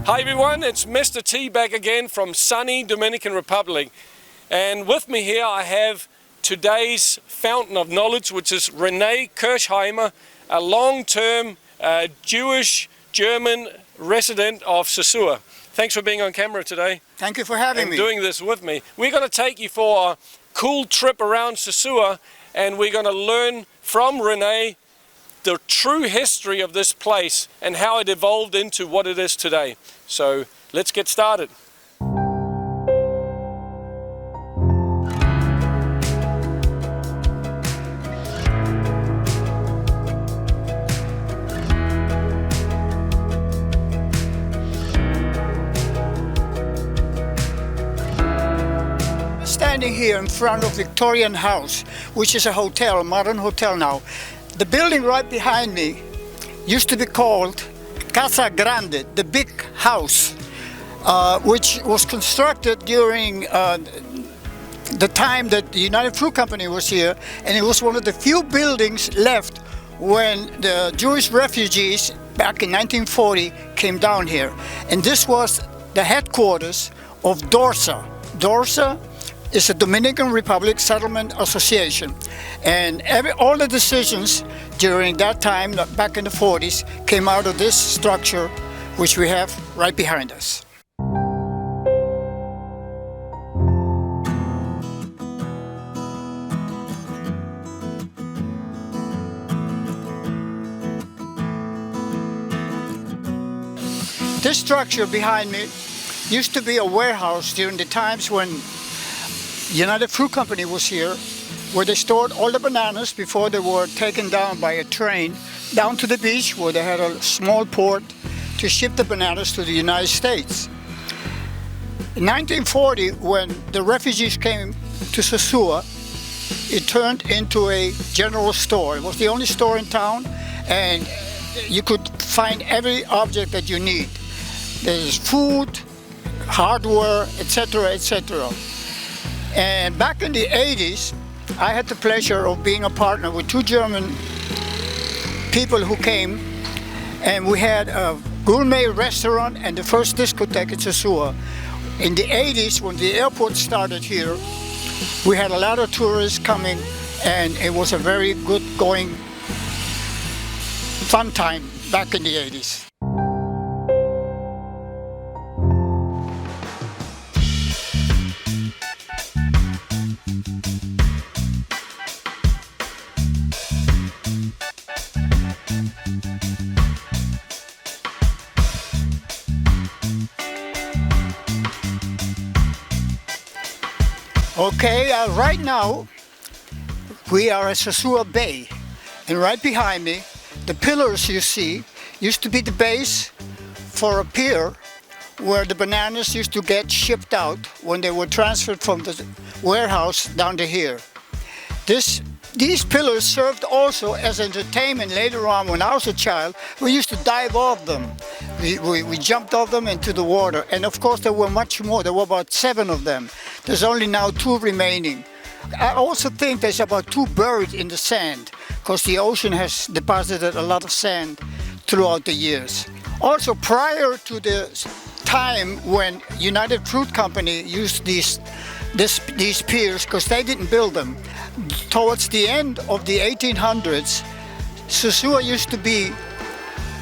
Hi everyone, it's Mr.T back again from sunny Dominican Republic. And with me here I have today's fountain of knowledge, which is Rene Kirchheimer, a long-term Jewish German resident of Sosua. Thanks for being on camera today. Thank you for having me. And doing this with me. We're going to take you for a cool trip around Sosua, and we're going to learn from Rene the true history of this place and how it evolved into what it is today. So let's get started. Standing here in front of Victorian House, which is a hotel, a modern hotel now. The building right behind me used to be called Casa Grande, the big house, which was constructed during the time that the United Fruit Company was here, and it was one of the few buildings left when the Jewish refugees back in 1940 came down here. And this was the headquarters of DORSA. DORSA is a Dominican Republic Settlement Association, and all the decisions during that time, back in the 40s, came out of this structure, which we have right behind us. This structure behind me used to be a warehouse during the times when United Fruit Company was here, where they stored all the bananas before they were taken down by a train down to the beach, where they had a small port to ship the bananas to the United States. In 1940, when the refugees came to Sosua, it turned into a general store. It was the only store in town, and you could find every object that you need. There's food, hardware, etc., etc. And back in the 80s, I had the pleasure of being a partner with two German people who came, and we had a gourmet restaurant and the first discotheque in Sosua. In the 80s, when the airport started here, we had a lot of tourists coming, and it was a very good going, fun time back in the 80s. Okay, right now we are at Sosua Bay, and right behind me, the pillars you see used to be the base for a pier where the bananas used to get shipped out when they were transferred from the warehouse down to here. These pillars served also as entertainment later on. When I was a child, we used to dive off them. We jumped off them into the water, and of course there were much more. There were about 7 of them. There's only now 2 remaining. I also think there's about 2 buried in the sand, because the ocean has deposited a lot of sand throughout the years. Also, prior to the time when United Fruit Company used these piers, because they didn't build them, towards the end of the 1800s, Sosua used to be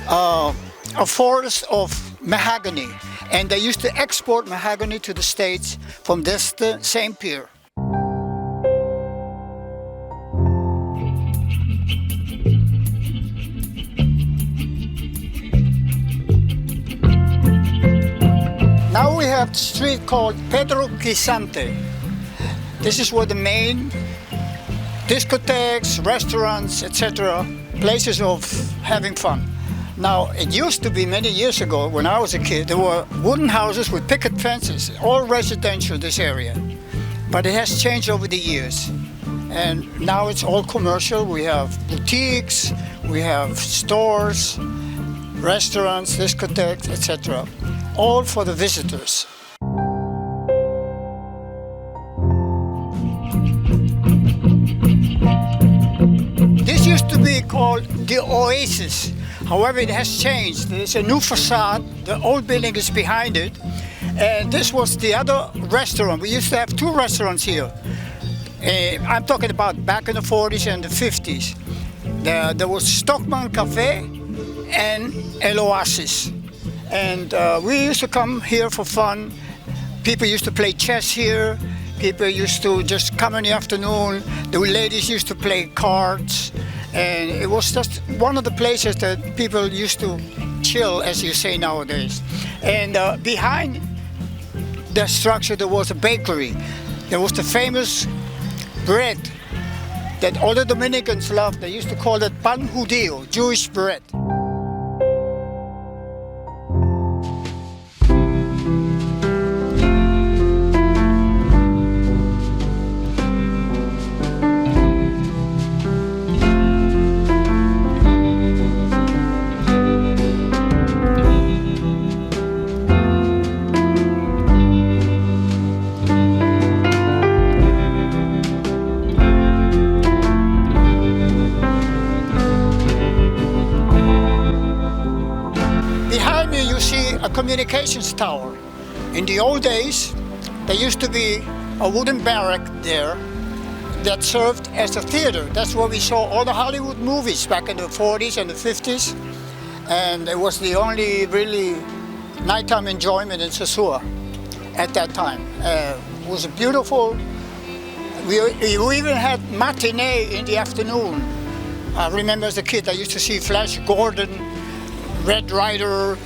a forest of mahogany, and they used to export mahogany to the States from this same pier. Now we have the street called Pedroka Sante. This is where the main discotheques, restaurants, etc., places of having fun. Now, it used to be many years ago, when I was a kid, there were wooden houses with picket fences, all residential, this area. But it has changed over the years. And now it's all commercial. We have boutiques, we have stores, restaurants, discotheques, etc. All for the visitors. This used to be called the Oasis. However, it has changed. There's a new facade. The old building is behind it. And this was the other restaurant. We used to have two restaurants here. I'm talking about back in the 40s and the 50s. There was Stockman Cafe and El Oasis. And we used to come here for fun. People used to play chess here. People used to just come in the afternoon. The ladies used to play cards. And it was just one of the places that people used to chill, as you say nowadays. And behind the structure, there was a bakery. There was the famous bread that all the Dominicans loved. They used to call it pan judío, Jewish bread. Communications tower. In the old days, there used to be a wooden barrack there that served as a theater. That's where we saw all the Hollywood movies back in the 40s and the 50s. And it was the only really nighttime enjoyment in Sosua at that time. It was beautiful. We even had matinee in the afternoon. I remember as a kid, I used to see Flash Gordon, Red Ryder,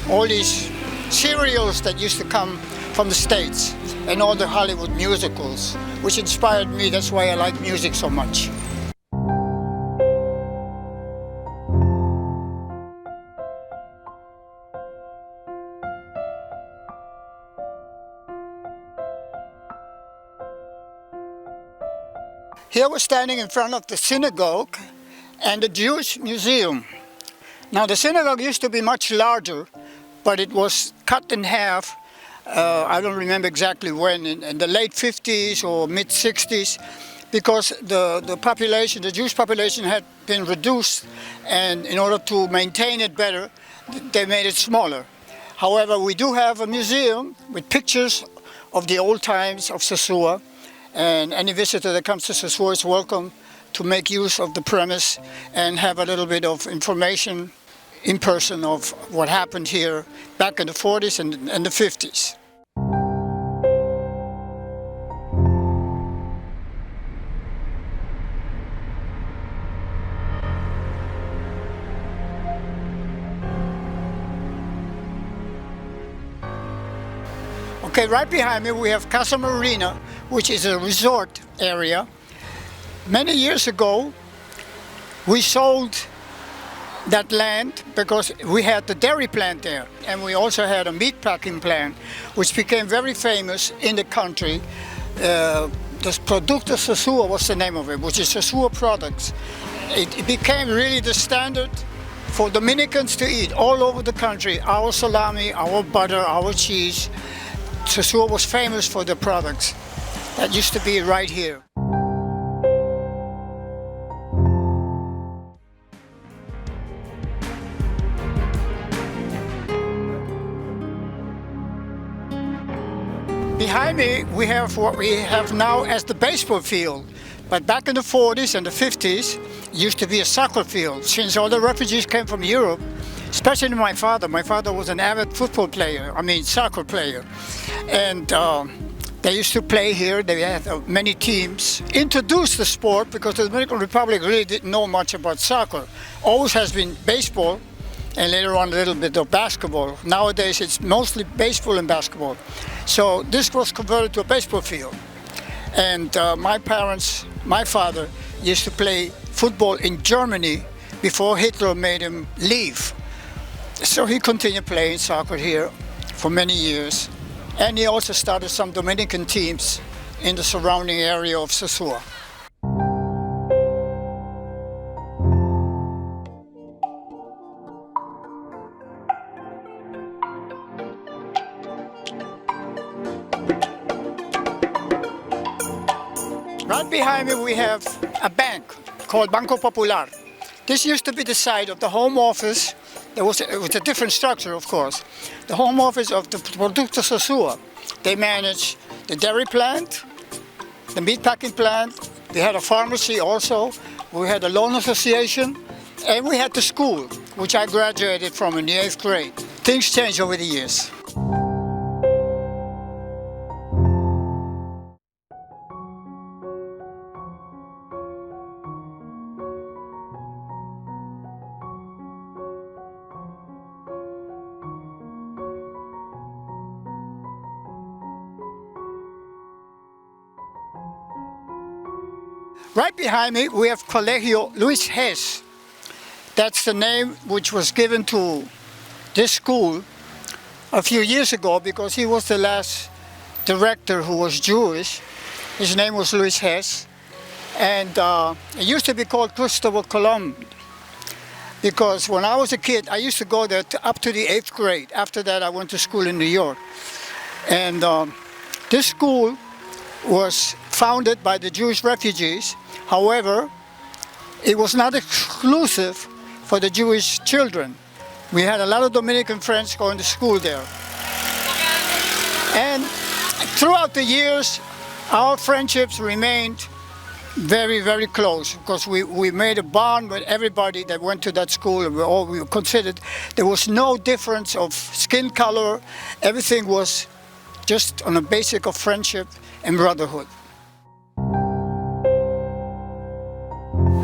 all these serials that used to come from the States and all the Hollywood musicals, which inspired me. That's why I like music so much. Here we're standing in front of the Synagogue and the Jewish Museum. Now the synagogue used to be much larger, but it was cut in half. I don't remember exactly when, in the late 50s or mid 60s, because the population, the Jewish population had been reduced, and in order to maintain it better, they made it smaller. However, we do have a museum with pictures of the old times of Sosua, and any visitor that comes to Sosua is welcome to make use of the premise and have a little bit of information in person of what happened here back in the 40s and the 50s. Okay, right behind me we have Casa Marina, which is a resort area. Many years ago, we sold that land because we had the dairy plant there, and we also had a meat packing plant which became very famous in the country. The Productor Sosua was the name of it, which is Sosua products. It became really the standard for Dominicans to eat all over the country. Our salami, our butter, our cheese. Sosua was famous for the products. That used to be right here. Behind me, we have what we have now as the baseball field. But back in the 40s and the 50s, it used to be a soccer field. Since all the refugees came from Europe, especially my father. My father was an avid football player, soccer player. And they used to play here. They had many teams. Introduced the sport because the Dominican Republic really didn't know much about soccer. Always has been baseball, and later on a little bit of basketball. Nowadays it's mostly baseball and basketball. So this was converted to a baseball field. And my father used to play football in Germany before Hitler made him leave. So he continued playing soccer here for many years. And he also started some Dominican teams in the surrounding area of Sosua. Right behind me we have a bank called Banco Popular. This used to be the site of the home office. It was a different structure, of course. The home office of the Productor Sosua. They managed the dairy plant, the meat packing plant. They had a pharmacy also. We had a loan association, and we had the school, which I graduated from in the 8th grade. Things changed over the years. Right behind me, we have Colegio Luis Hess. That's the name which was given to this school a few years ago because he was the last director who was Jewish. His name was Luis Hess. And it used to be called Christopher Columb because when I was a kid, I used to go there up to the 8th grade. After that, I went to school in New York. And this school was founded by the Jewish refugees. However, it was not exclusive for the Jewish children. We had a lot of Dominican friends going to school there. And throughout the years, our friendships remained very, very close because we made a bond with everybody that went to that school, and we were considered, there was no difference of skin color. Everything was just on a basic of friendship and brotherhood.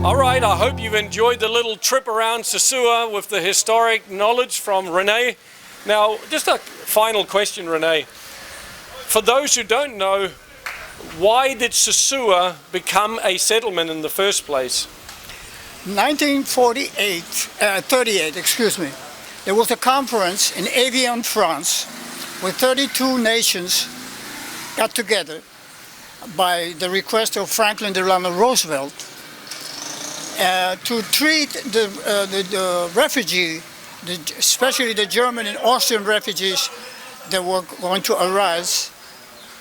All right, I hope you've enjoyed the little trip around Sosua with the historic knowledge from Rene. Now, just a final question, Rene. For those who don't know, why did Sosua become a settlement in the first place? 38, excuse me. There was a conference in Evian, France, where 32 nations got together by the request of Franklin Delano Roosevelt to treat the refugee, especially the German and Austrian refugees that were going to arise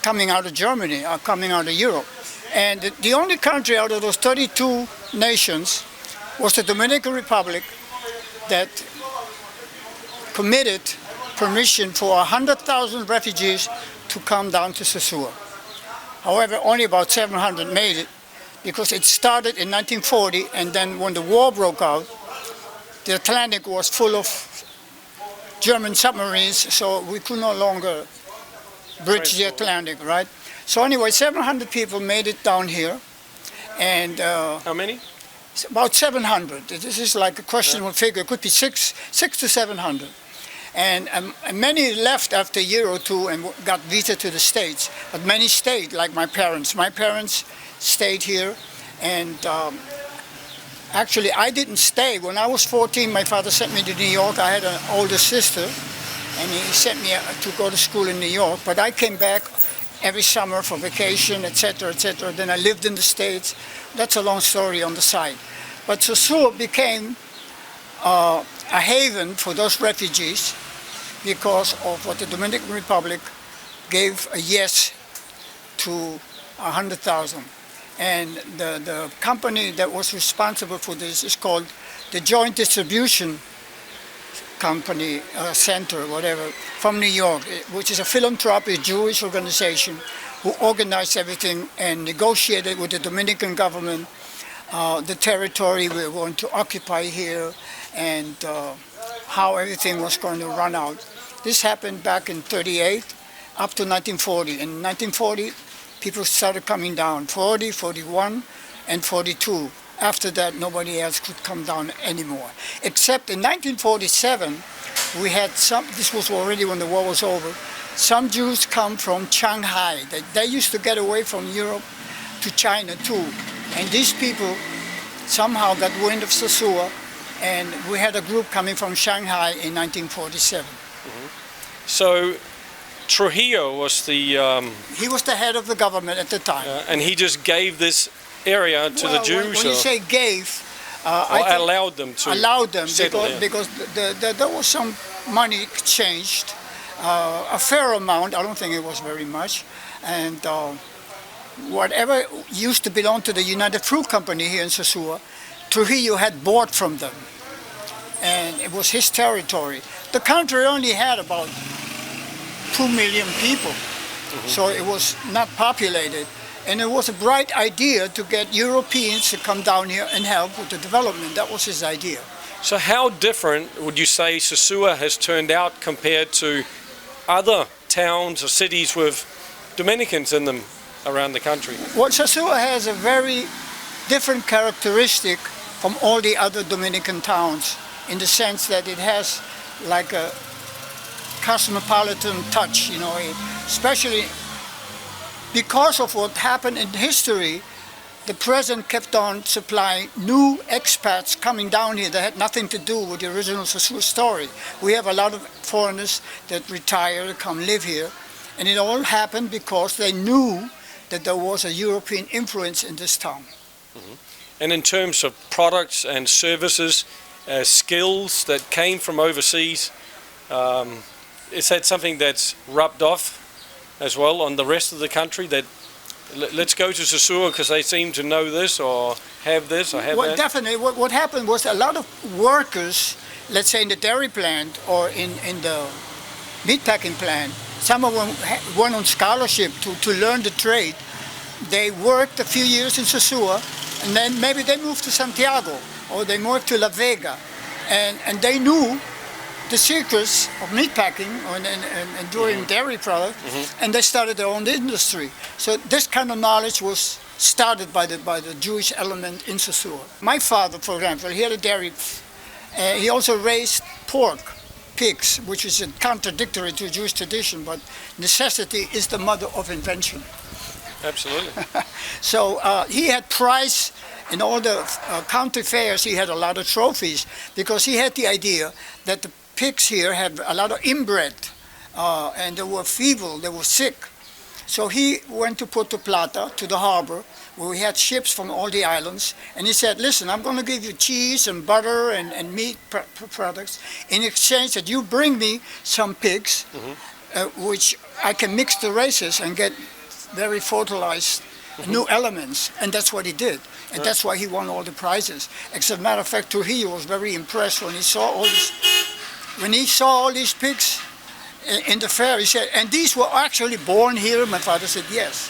coming out of Germany, or coming out of Europe. And the only country out of those 32 nations was the Dominican Republic that committed permission for 100,000 refugees to come down to Sosua. However, only about 700 made it because it started in 1940, and then when the war broke out, the Atlantic was full of German submarines, so we could no longer bridge the Atlantic, right? So anyway, 700 people made it down here, and how many? About 700. This is like a questionable figure. It could be six to 700. And many left after a year or two and got visa to the States, but many stayed, like my parents. My parents stayed here, and actually I didn't stay. When I was 14, my father sent me to New York. I had an older sister, and he sent me to go to school in New York, but I came back every summer for vacation, etc., etc. Then I lived in the States. That's a long story on the side. But Sosua became a haven for those refugees because of what the Dominican Republic gave a yes to 100,000. And the company that was responsible for this is called the Joint Distribution Company Center, whatever, from New York, which is a philanthropic Jewish organization who organized everything and negotiated with the Dominican government the territory we were going to occupy here and how everything was going to run out. This happened back in 38 up to 1940. In 1940, people started coming down, 40, 41, and 42. After that, nobody else could come down anymore. Except in 1947, we had some, this was already when the war was over, some Jews come from Shanghai. They used to get away from Europe to China too. And these people somehow got wind of Sosua, and we had a group coming from Shanghai in 1947. Mm-hmm. So Trujillo was the... he was the head of the government at the time. And he just gave this area to the Jews? When you say gave... I allowed them to allowed them settle because there was some money exchanged, a fair amount. I don't think it was very much, and whatever used to belong to the United Fruit Company here in Sosua Trujillo had bought from them, and it was his territory. The country only had about 2 million people, so it was not populated. And it was a bright idea to get Europeans to come down here and help with the development. That was his idea. So how different would you say Sosua has turned out compared to other towns or cities with Dominicans in them around the country? Well, Sosua has a very different characteristic from all the other Dominican towns, in the sense that it has like a cosmopolitan touch, you know, especially because of what happened in history. The president kept on supplying new expats coming down here that had nothing to do with the original Sosua story. We have a lot of foreigners that retire, come live here, and it all happened because they knew that there was a European influence in this town. And in terms of products and services, skills that came from overseas, is that something that's rubbed off as well on the rest of the country, that let's go to Sosua because they seem to know this or have this or have that? Definitely. What happened was a lot of workers, let's say in the dairy plant or in the meatpacking plant, some of them went on scholarship to learn the trade. They worked a few years in Sosua, and then maybe they moved to Santiago or they moved to La Vega, and they knew the secrets of meatpacking and doing dairy products, and they started their own industry. So this kind of knowledge was started by the Jewish element in Sosua. My father, for example, he had a dairy. He also raised pork, pigs, which is contradictory to Jewish tradition, but necessity is the mother of invention. Absolutely. So he had prize in all the county fairs. He had a lot of trophies because he had the idea that the pigs here had a lot of inbred, and they were feeble, they were sick. So he went to Puerto Plata, to the harbor, where we had ships from all the islands, and he said, listen, I'm going to give you cheese and butter and meat products in exchange that you bring me some pigs, which I can mix the races and get very fertilized new elements. And that's what he did. And that's why he won all the prizes. As a matter of fact, Trujillo was very impressed when he saw all this. When he saw all these pigs in the fair, he said, and these were actually born here? My father said, yes.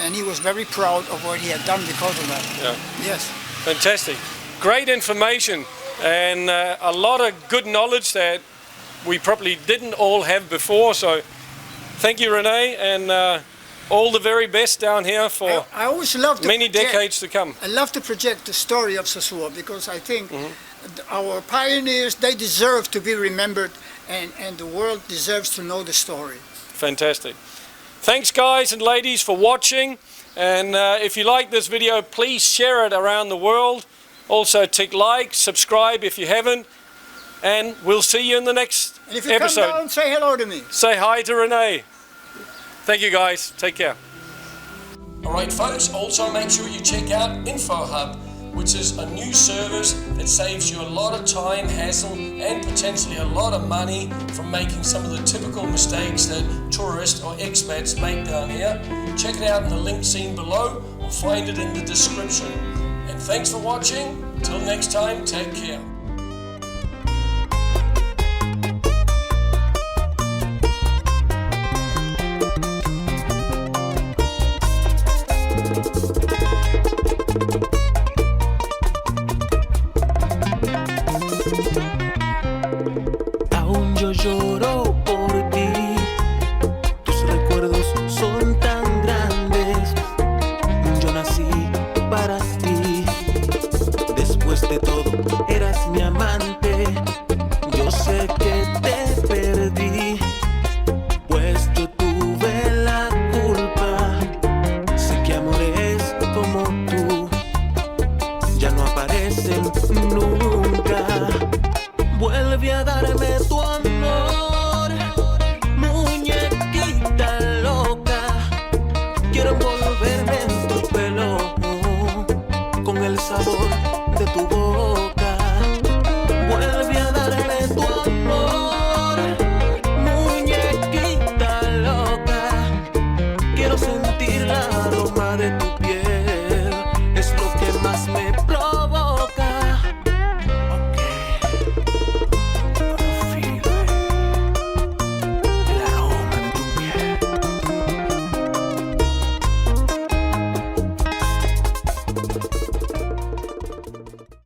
And he was very proud of what he had done because of that. Yeah. Yes. Fantastic. Great information and a lot of good knowledge that we probably didn't all have before. So thank you, Rene, and all the very best down here for I always love to many decades to come. I love to project the story of Sosua because I think our pioneers, they deserve to be remembered, and the world deserves to know the story. Fantastic. Thanks guys and ladies for watching, and if you like this video, please share it around the world. Also tick like, subscribe if you haven't, and we'll see you in the next and if you episode. Come down, say hello to me. Say hi to Rene. Thank you guys, take care. Alright folks, also make sure you check out InfoHub, which is a new service that saves you a lot of time, hassle, and potentially a lot of money from making some of the typical mistakes that tourists or expats make down here. Check it out in the link seen below or find it in the description. And thanks for watching. Till next time, take care. Aún yo lloro por ti, tus recuerdos son tan grandes. Yo nací para ti, después de todo eras mi amante. Yo sé que te perdí, pues yo tuve la culpa. Sé que amores como tú ya no aparecen nunca. Vuelve a darme tu amor, muñequita loca. Quiero envolverme en tu pelo con el sabor de tu voz.